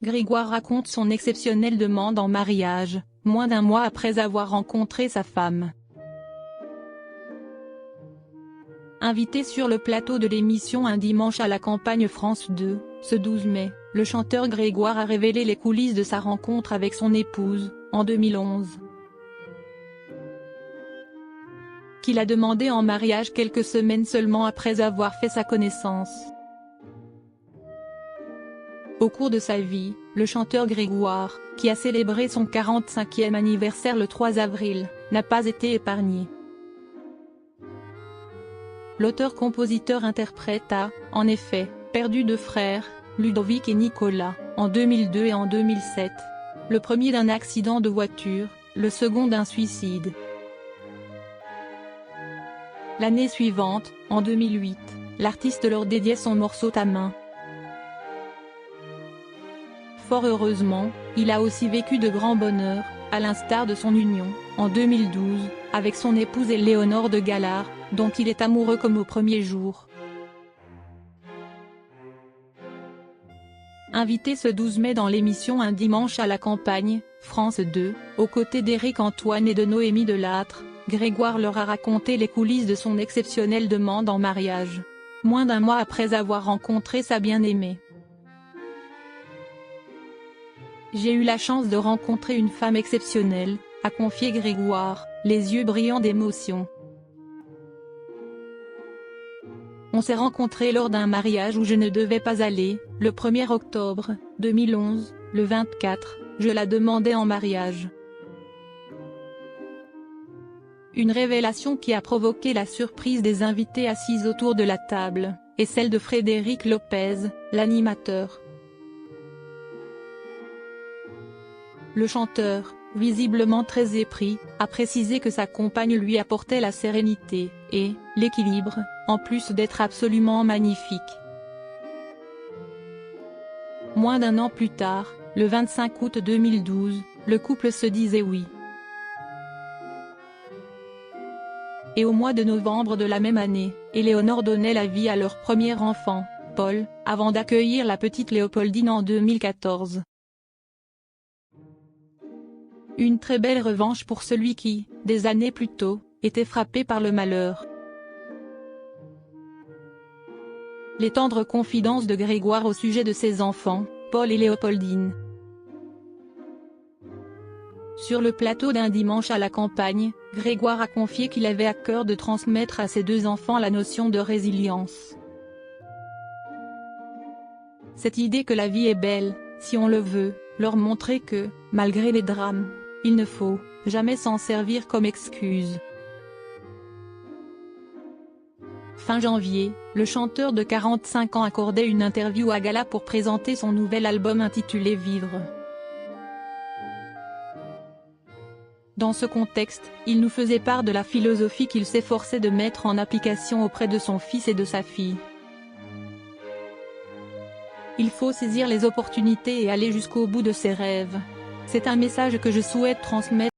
Grégoire raconte son exceptionnelle demande en mariage, moins d'un mois après avoir rencontré sa femme. Invité sur le plateau de l'émission Un dimanche à la campagne France 2, ce 12 mai, le chanteur Grégoire a révélé les coulisses de sa rencontre avec son épouse, en 2011. Qu'il a demandé en mariage quelques semaines seulement après avoir fait sa connaissance. Au cours de sa vie, le chanteur Grégoire, qui a célébré son 45e anniversaire le 3 avril, n'a pas été épargné. L'auteur-compositeur-interprète a, en effet, perdu deux frères, Ludovic et Nicolas, en 2002 et en 2007. Le premier d'un accident de voiture, le second d'un suicide. L'année suivante, en 2008, l'artiste leur dédiait son morceau Ta main. Fort heureusement, il a aussi vécu de grands bonheurs, à l'instar de son union, en 2012, avec son épouse Éléonore de Galard, dont il est amoureux comme au premier jour. Invité ce 12 mai dans l'émission Un dimanche à la campagne, France 2, aux côtés d'Éric Antoine et de Noémie Delattre, Grégoire leur a raconté les coulisses de son exceptionnelle demande en mariage. Moins d'un mois après avoir rencontré sa bien-aimée. J'ai eu la chance de rencontrer une femme exceptionnelle, a confié Grégoire, les yeux brillants d'émotion. On s'est rencontrés lors d'un mariage où je ne devais pas aller, le 1er octobre 2011, le 24, je la demandais en mariage. Une révélation qui a provoqué la surprise des invités assis autour de la table, et celle de Frédéric Lopez, l'animateur. Le chanteur, visiblement très épris, a précisé que sa compagne lui apportait la sérénité, et l'équilibre, en plus d'être absolument magnifique. Moins d'un an plus tard, le 25 août 2012, le couple se disait oui. Et au mois de novembre de la même année, Éléonore donnait la vie à leur premier enfant, Paul, avant d'accueillir la petite Léopoldine en 2014. Une très belle revanche pour celui qui, des années plus tôt, était frappé par le malheur. Les tendres confidences de Grégoire au sujet de ses enfants, Paul et Léopoldine. Sur le plateau d'Un dimanche à la campagne, Grégoire a confié qu'il avait à cœur de transmettre à ses deux enfants la notion de résilience. Cette idée que la vie est belle, si on le veut, leur montrer que, malgré les drames, il ne faut jamais s'en servir comme excuse. Fin janvier, le chanteur de 45 ans accordait une interview à Gala pour présenter son nouvel album intitulé Vivre. Dans ce contexte, il nous faisait part de la philosophie qu'il s'efforçait de mettre en application auprès de son fils et de sa fille. Il faut saisir les opportunités et aller jusqu'au bout de ses rêves. C'est un message que je souhaite transmettre.